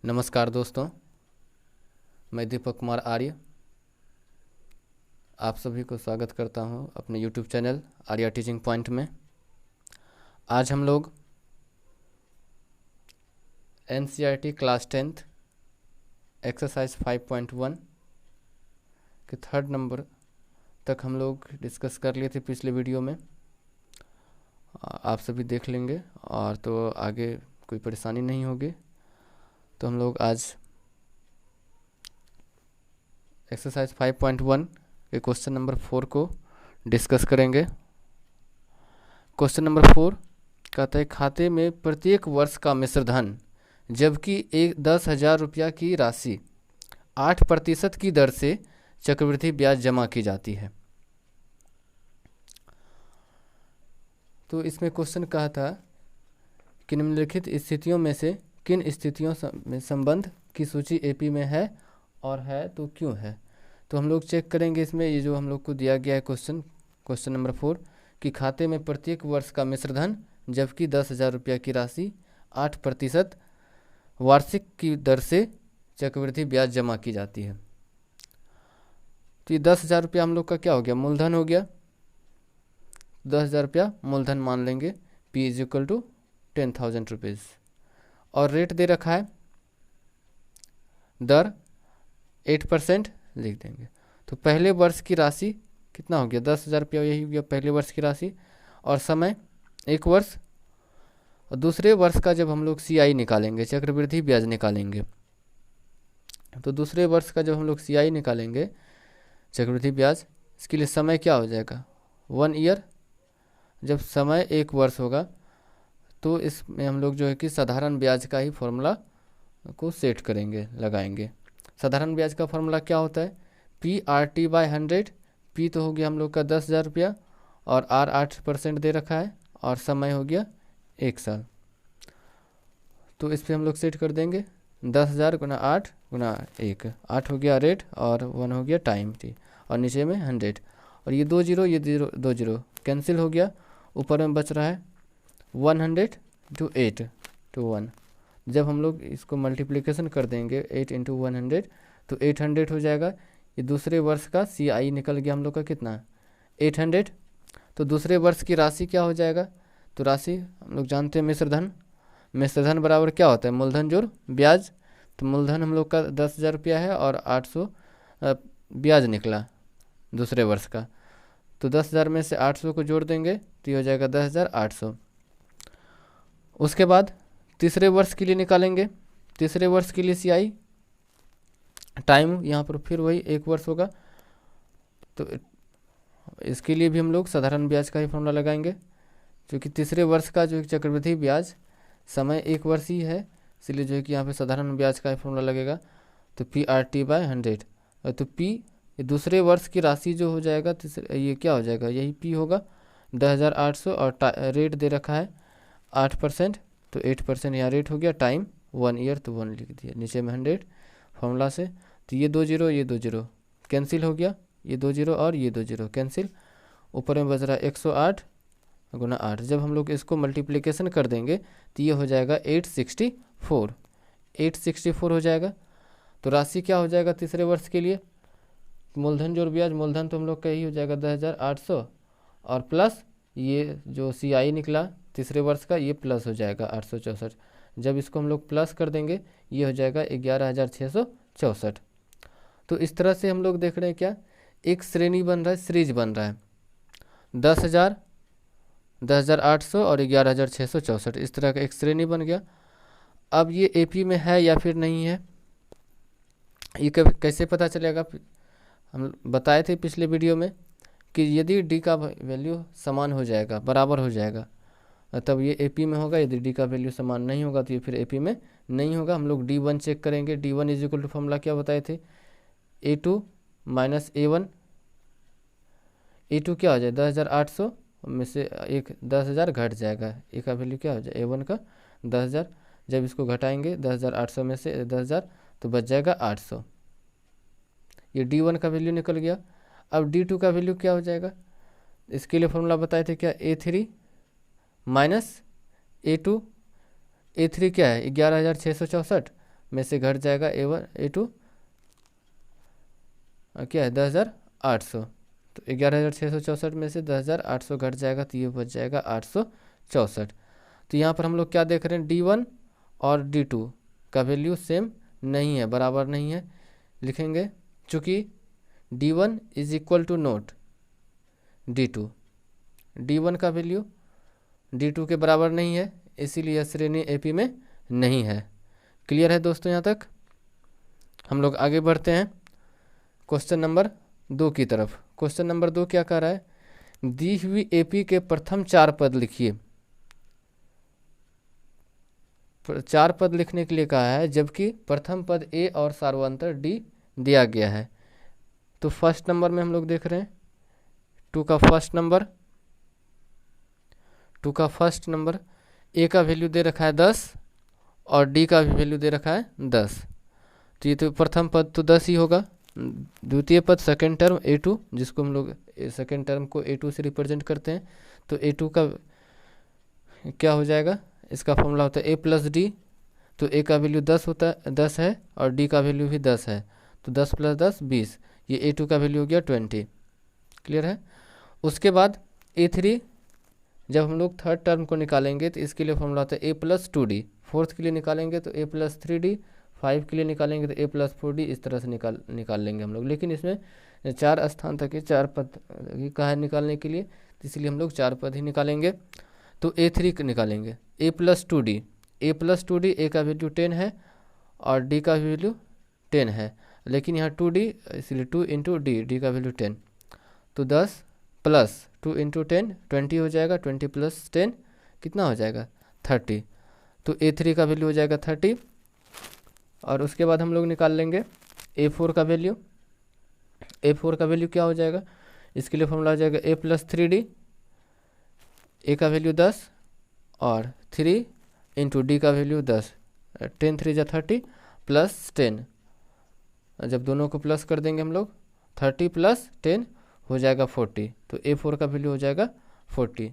नमस्कार दोस्तों, मैं दीपक कुमार आर्य आप सभी को स्वागत करता हूं अपने YouTube channel Arya teaching point में। आज हम लोग NCERT क्लास 10th एक्सरसाइज 5.1 के थर्ड नंबर तक हम लोग डिस्कस कर लिए थे पिछले वीडियो में। आप सभी देख लेंगे और तो आगे कोई परेशानी नहीं होगी। तो हम लोग आज एक्सरसाइज 5.1 के क्वेश्चन नंबर 4 को डिस्कस करेंगे। क्वेश्चन नंबर 4 कहता है खाते में प्रत्येक वर्ष का मिश्र धन जबकि 10,000 रुपया की राशि 8% की दर से चक्रवृद्धि ब्याज जमा की जाती है। तो इसमें क्वेश्चन कहा था कि निम्नलिखित स्थितियों में से किन स्थितियों में संबंध की सूची एपी में है और है तो क्यों है। तो हम लोग चेक करेंगे इसमें ये जो हम लोग को दिया गया है क्वेश्चन नंबर 4 कि खाते में प्रत्येक वर्ष का मिश्र धन जबकि 10,000 रुपया की राशि 8% वार्षिक की दर से चक्रवृद्धि ब्याज जमा की जाती है। तो ये 10,000 रुपया हम लोग का क्या हो गया, मूलधन हो गया। 10,000 रुपया मूलधन मान लेंगे, P is equal to 10,000 rupees और रेट दे रखा है, दर 8% लिख देंगे। तो पहले वर्ष की राशि कितना हो गया, 10,000 रुपया, यही हो गया पहले वर्ष की राशि और समय 1 वर्ष। और दूसरे वर्ष का जब हम लोग CI निकालेंगे, चक्रवृद्धि ब्याज निकालेंगे, तो दूसरे वर्ष का जब हम लोग CI निकालेंगे चक्रवृद्धि ब्याज, इसके लिए समय क्या हो जाएगा 1 ईयर। जब समय 1 वर्ष होगा तो इसमें हम लोग जो है कि साधारण ब्याज का ही फॉर्मूला को सेट करेंगे, लगाएंगे। साधारण ब्याज का फॉर्मूला क्या होता है, PRT/100। P तो हो गया हम लोग का 10,000 रुपया और R 8% दे रखा है और समय हो गया 1 साल। तो इस पर हम लोग सेट कर देंगे 10,000 गुना 8 गुना 1, 8 हो गया रेट और 1 हो गया टाइम थी और नीचे में 100 और ये 2 जीरो, ये 2 जीरो कैंसिल हो गया। ऊपर में बच रहा है 100 to 8 to 1। जब हम लोग इसको मल्टीप्लिकेशन कर देंगे 8 × 100 तो 800 हो जाएगा। ये दूसरे वर्ष का CI निकल गया हम लोग का कितना 800। तो दूसरे वर्ष की राशि क्या हो जाएगा, तो राशि हम लोग जानते हैं मिश्र धन बराबर क्या होता है, मूलधन जोड़ ब्याज। तो मूलधन हम लोग का 10,000 रुपया है और 800 ब्याज निकला दूसरे वर्ष का। तो 10,000 में से 800 को जोड़ देंगे तो ये हो जाएगा 10,800। उसके बाद तीसरे वर्ष के लिए निकालेंगे, तीसरे वर्ष के लिए CI टाइम यहाँ पर फिर वही 1 वर्ष होगा। तो इसके लिए भी हम लोग साधारण ब्याज का ही फॉर्मूला लगाएंगे, क्योंकि तीसरे वर्ष का जो चक्रवृद्धि ब्याज समय 1 वर्ष ही है, इसलिए जो है कि यहाँ पे साधारण ब्याज का ही फॉर्मूला लगेगा। तो PRT/100 तो P ये दूसरे वर्ष की राशि जो हो जाएगा, ये क्या हो जाएगा, यही P होगा 10,800 और रेट दे रखा है 8%, तो 8% यहाँ रेट हो गया, टाइम 1 ईयर तो 1 लिख दिया, नीचे में 100 फॉर्मूला से। तो ये 2 जीरो, ये 2 जीरो कैंसिल हो गया, ये 2 जीरो और ये 2 जीरो कैंसिल। ऊपर में बच रहा है 108 गुना 8। जब हम लोग इसको मल्टीप्लिकेशन कर देंगे तो ये हो जाएगा 864 हो जाएगा। तो राशि क्या हो जाएगा तीसरे वर्ष के लिए, मूलधन जोड़ ब्याज, मूलधन तो हम लोग का ही हो जाएगा 10,800 और प्लस ये जो CI निकला तीसरे वर्ष का, ये प्लस हो जाएगा 864। जब इसको हम लोग प्लस कर देंगे ये हो जाएगा 11,664। तो इस तरह से हम लोग देख रहे हैं क्या, एक श्रेणी बन रहा है, सीरीज बन रहा है 10,000, 10,800 और 11,664, इस तरह का एक श्रेणी बन गया। अब ये AP में है या फिर नहीं है, ये कैसे पता चलेगा। हम बताए थे पिछले वीडियो में कि यदि D का वैल्यू समान हो जाएगा, बराबर हो जाएगा, तब ये AP में होगा। यदि D का वैल्यू समान नहीं होगा तो ये फिर AP में नहीं होगा। हम लोग D1 चेक करेंगे। D1 is equal to formula क्या बताए थे, A2 माइनस A1। A2 क्या हो जाए 10,800 में से एक 10,000 घट जाएगा, A का वैल्यू क्या हो जाए A1 का 10,000। जब इसको घटाएंगे 10,800 में से 10,000 तो बच जाएगा 800। ये D1 का वैल्यू निकल गया। अब D2 का वैल्यू क्या हो जाएगा, इसके लिए फॉर्मूला बताए थे क्या, A3 माइनस A2। A3 क्या है 11,664, में से घट जाएगा A1 A2 क्या है 10,800, तो 11,664 में से 10,800 घट जाएगा तो ये बच जाएगा 864। तो यहाँ पर हम लोग क्या देख रहे हैं, D1 और D2 का वैल्यू सेम नहीं है, बराबर नहीं है। लिखेंगे चूँकि D1 is equal to note D2, D1 का वैल्यू D2 के बराबर नहीं है, इसीलिए यह श्रेणी AP में नहीं है। क्लियर है दोस्तों यहाँ तक? हम लोग आगे बढ़ते हैं क्वेश्चन नंबर 2 की तरफ। क्वेश्चन नंबर 2 क्या कह रहा है, दी हुई AP के प्रथम 4 पद लिखिए। 4 पद लिखने के लिए कहा है, जबकि प्रथम पद A और सार्वंतर D दिया गया है। तो फर्स्ट नंबर में हम लोग देख रहे हैं 2 का फर्स्ट नंबर A का वैल्यू दे रखा है 10 और D का भी वैल्यू दे रखा है 10। तो ये तो प्रथम पद तो 10 ही होगा। द्वितीय पद सेकेंड टर्म A2, जिसको हम लोग सेकेंड टर्म को A2 से रिप्रेजेंट करते हैं, तो A2 का क्या हो जाएगा, इसका फॉर्मूला होता है A प्लस D। तो A का वैल्यू 10 है और D का वैल्यू भी 10 है, तो 10 प्लस 10 20, ये A2 का वैल्यू हो गया 20। क्लियर है? उसके बाद A3 जब हम लोग थर्ड टर्म को निकालेंगे तो इसके लिए फॉर्मूला होता है A प्लस 2D। फोर्थ के लिए निकालेंगे तो A प्लस 3D, 5 के लिए निकालेंगे तो A प्लस 4D, इस तरह से निकाल लेंगे हम लोग। लेकिन इसमें 4 स्थान तक के 4 पद ही कहा है निकालने के लिए, तो इसलिए हम लोग 4 पद ही निकालेंगे। तो A3 निकालेंगे A प्लस 2D। A का वैल्यू 10 है और D का वैल्यू 10 है, लेकिन यहाँ 2D इसलिए 2 इंटू D का वैल्यू 10, तो 10 प्लस 2 इंटू 10 20 हो जाएगा, 20 प्लस 10 कितना हो जाएगा 30। तो A3 का वैल्यू हो जाएगा 30। और उसके बाद हम लोग निकाल लेंगे A4 का वैल्यू। A4 का वैल्यू क्या हो जाएगा, इसके लिए फॉर्मूला हो जाएगा A प्लस 3D। A का वैल्यू 10 और 3 इंटू D का वैल्यू 10, 10 3 जा 30 प्लस 10, जब दोनों को प्लस कर देंगे हम लोग 30 प्लस 10 हो जाएगा 40, तो A4 का वैल्यू हो जाएगा 40।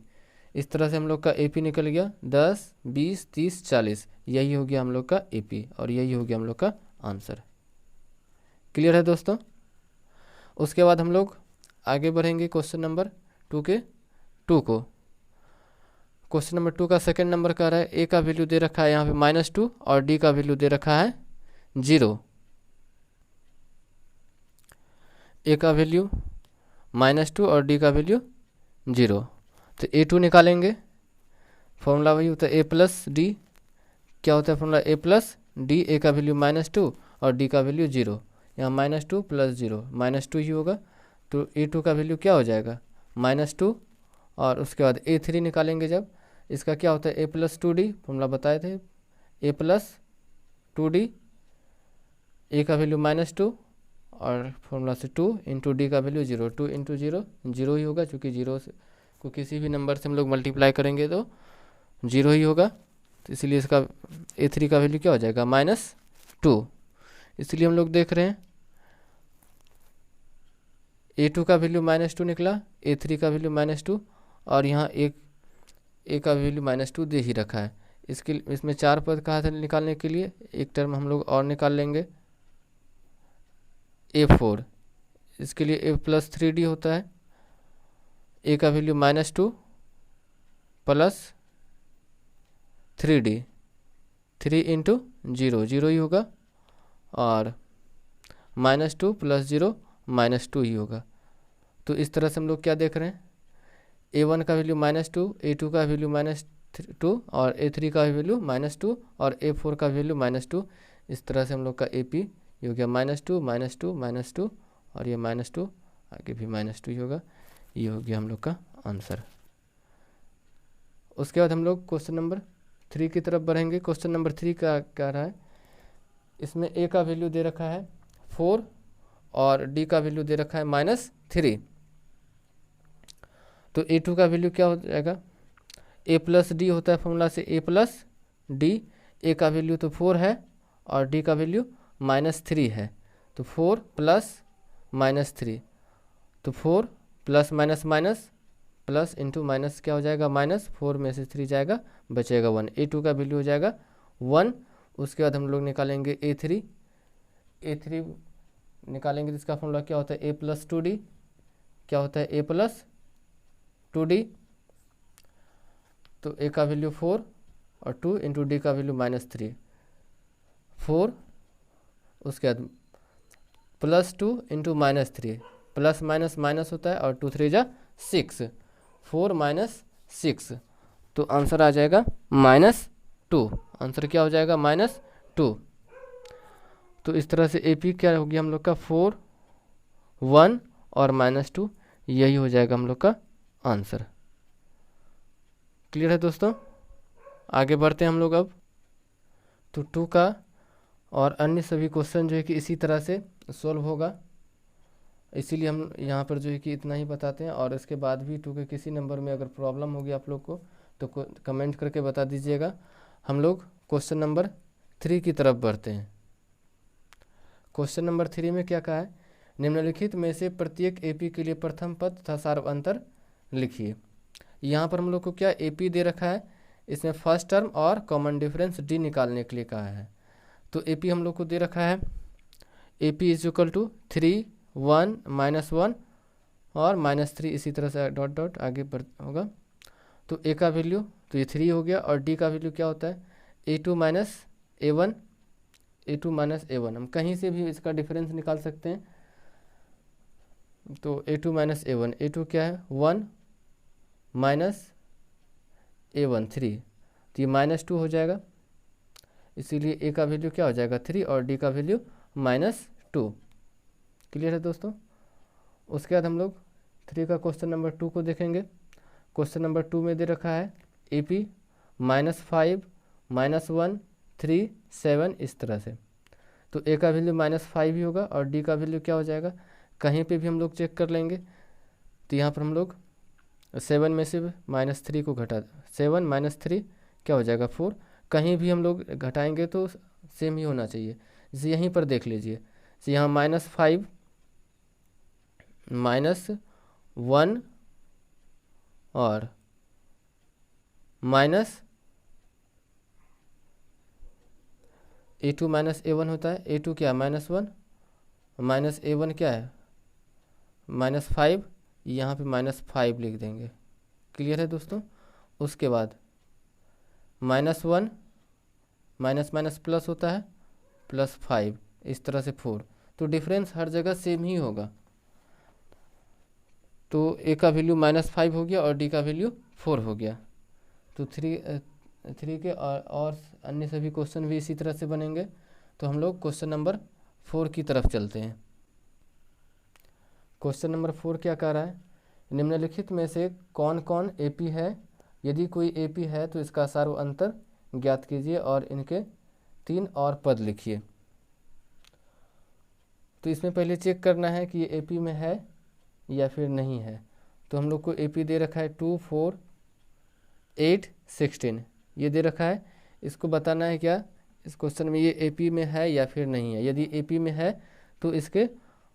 इस तरह से हम लोग का AP निकल गया 10 20 30 40, यही हो गया हम लोग का AP और यही हो गया हम लोग का आंसर। क्लियर है दोस्तों? उसके बाद हम लोग आगे बढ़ेंगे क्वेश्चन नंबर 2 को। क्वेश्चन नंबर 2 का सेकंड नंबर कह रहा है A का वैल्यू दे रखा है यहाँ पे -2 और D का वैल्यू दे रखा है 0। A का वैल्यू -2 और D का वैल्यू 0, तो A2 निकालेंगे। फॉर्मूला वही होता है A प्लस D। क्या होता है formula A plus D। A का वैल्यू -2 और D का वैल्यू 0, यहाँ -2 प्लस 0 -2 ही होगा, तो A2 का वैल्यू क्या हो जाएगा -2। और उसके बाद A3 निकालेंगे, जब इसका क्या होता है A प्लस 2D, फॉर्मूला बताए थे A प्लस 2D। A का वैल्यू -2 और फॉर्मूला से 2 इंटू D का वैल्यू 0, 2 इंटू 0 0 ही होगा, चूँकि 0 को किसी भी नंबर से हम लोग मल्टीप्लाई करेंगे तो 0 ही होगा, तो इसलिए इसका A3 का वैल्यू क्या हो जाएगा -2। इसलिए हम लोग देख रहे हैं A2 का वैल्यू -2 निकला, A3 का वैल्यू -2 और यहाँ A का वैल्यू -2 दे ही रखा है। इसमें 4 पद कहा था निकालने के लिए, एक टर्म हम लोग और निकाल लेंगे A4। इसके लिए A प्लस 3D होता है, A का वैल्यू -2 प्लस 3D, 3 इंटू 0 0 ही होगा और -2 प्लस 0 -2 ही होगा। तो इस तरह से हम लोग क्या देख रहे हैं, A1 का वैल्यू -2, A2 का वैल्यू -2 और A3 का वैल्यू -2 और A4 का वैल्यू -2। इस तरह से हम लोग का AP ये हो गया -2 -2 -2 और ये -2 आगे भी -2 ही होगा, ये हो गया हम लोग का आंसर। उसके बाद हम लोग क्वेश्चन नंबर 3 की तरफ बढ़ेंगे। क्वेश्चन नंबर 3 का क्या रहा है, इसमें A का वैल्यू दे रखा है 4 और D का वैल्यू दे रखा है -3। तो A2 का वैल्यू क्या हो जाएगा, A प्लस D होता है फॉर्मूला से A प्लस D। A का वैल्यू तो 4 है और D का वैल्यू -3 है, तो 4 प्लस -3, तो 4 plus minus plus into minus क्या हो जाएगा -4 में से 3 जाएगा, बचेगा 1। A2 का वैल्यू हो जाएगा 1 उसके बाद हम लोग निकालेंगे A3 निकालेंगे तो इसका फॉर्मूला क्या होता है, A प्लस 2D, क्या होता है A प्लस 2D, तो A का वैल्यू 4 और 2 इंटू D का वैल्यू -3, 4, उसके बाद +2 इंटू -3, प्लस माइनस माइनस होता है और 2 3 जा 6, 4 - 6, तो आंसर आ जाएगा -2, आंसर क्या हो जाएगा -2। तो इस तरह से AP क्या हो गया हम लोग का 4, 1 और -2, यही हो जाएगा हम लोग का आंसर। क्लियर है दोस्तों, आगे बढ़ते हैं हम लोग अब। तो 2 का और अन्य सभी क्वेश्चन जो है कि इसी तरह से सॉल्व होगा, इसीलिए हम यहाँ पर जो है कि इतना ही बताते हैं। और इसके बाद भी 2 के किसी नंबर में अगर प्रॉब्लम होगी आप लोग को तो कमेंट करके बता दीजिएगा। हम लोग क्वेश्चन नंबर 3 की तरफ बढ़ते हैं। क्वेश्चन नंबर 3 में क्या कहा है, निम्नलिखित में से प्रत्येक AP के लिए प्रथम पद तथा सार अंतर लिखिए। यहाँ पर हम लोग को क्या AP दे रखा है, इसमें फर्स्ट टर्म और कॉमन डिफरेंस D निकालने के लिए कहा है। तो AP हम लोग को दे रखा है AP = 3, 1, -1 और -3, इसी तरह से डॉट डॉट आगे बढ़ होगा। तो A का वैल्यू तो ये 3 हो गया और D का वैल्यू क्या होता है A2 - A1, A2 - A1, हम कहीं से भी इसका डिफरेंस निकाल सकते हैं। तो A2 - A1, A2 क्या है 1 -A1 3, तो ये -2 हो जाएगा, इसीलिए A का वैल्यू क्या हो जाएगा 3 और D का वैल्यू -2। क्लियर है दोस्तों। उसके बाद हम लोग 3 का क्वेश्चन नंबर 2 को देखेंगे। क्वेश्चन नंबर 2 में दे रखा है AP -5, -1, 3, 7, इस तरह से। तो A का वैल्यू -5 ही होगा और D का वैल्यू क्या हो जाएगा, कहीं पे भी हम लोग चेक कर लेंगे। तो यहाँ पर हम लोग 7 में से -3 को घटा, 7 - 3 क्या हो जाएगा 4, कहीं भी हम लोग घटाएंगे तो सेम ही होना चाहिए। जैसे यहीं पर देख लीजिए, तो यहाँ -5, -1 और A2 - A1 होता है, A2 क्या है -1, -A1 क्या है -5, यहाँ पे -5 लिख देंगे। क्लियर है दोस्तों। उसके बाद -1 माइनस माइनस प्लस होता है +5, इस तरह से 4, तो डिफरेंस हर जगह सेम ही होगा। तो A का वैल्यू -5 हो गया और D का वैल्यू 4 हो गया। तो 3 के और अन्य सभी क्वेश्चन भी इसी तरह से बनेंगे। तो हम लोग क्वेश्चन नंबर 4 की तरफ चलते हैं। क्वेश्चन नंबर 4 क्या कह रहा है, निम्नलिखित में से कौन कौन AP है, यदि कोई AP है तो इसका सार्व अंतर ज्ञात कीजिए और इनके 3 और पद लिखिए। तो इसमें पहले चेक करना है कि ये AP में है या फिर नहीं है। तो हम लोग को AP दे रखा है 2, 4, 8, 16, ये दे रखा है। इसको बताना है क्या इस क्वेश्चन में ये AP में है या फिर नहीं है। यदि AP में है तो इसके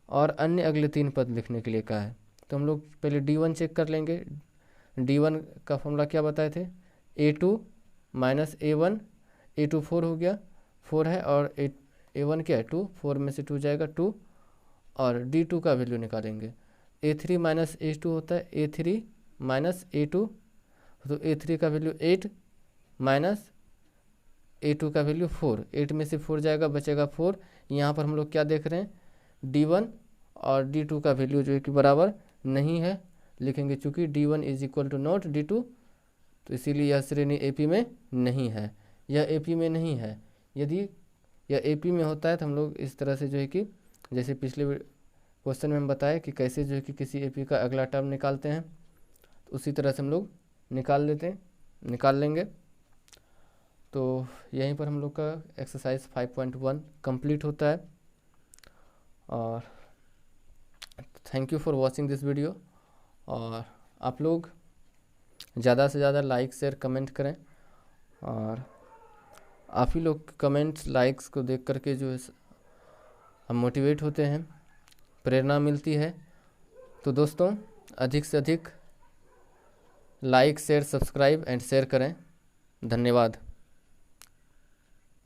और अन्य अगले 3 पद लिखने के लिए कहा है। तो हम लोग पहले D1 चेक कर लेंगे। D1 का फॉर्मूला क्या बताए थे, A2 - A1, A2 4 हो गया, 4 है और A1 क्या है 2, 4 में से 2 जाएगा 2, और D2 का वैल्यू निकालेंगे। A3 - A2 होता है, A3 - A2, तो A3 का वैल्यू 8 माइनस A2 का वैल्यू 4, 8 में से 4 जाएगा बचेगा 4। यहाँ पर हम लोग क्या देख रहे हैं, D1 और D2 का वैल्यू जो है कि बराबर नहीं है, लिखेंगे चूँकि D1 = नॉट D2, तो इसीलिए यह श्रेणी AP में नहीं है, यह AP में नहीं है। यदि यह AP में होता है तो हम लोग इस तरह से जो है कि जैसे पिछले क्वेश्चन में हम बताए कि कैसे जो है कि किसी AP का अगला टर्म निकालते हैं, तो उसी तरह से हम लोग निकाल लेंगे। तो यहीं पर हम लोग का एक्सरसाइज 5.1 कंप्लीट होता है। और thank you for watching this video. और आप लोग ज़्यादा से ज़्यादा लाइक शेयर कमेंट करें, और आप ही लोग कमेंट्स लाइक्स को देख करके जो है हम मोटिवेट होते हैं, प्रेरणा मिलती है। तो दोस्तों अधिक से अधिक like share subscribe and share करें। धन्यवाद।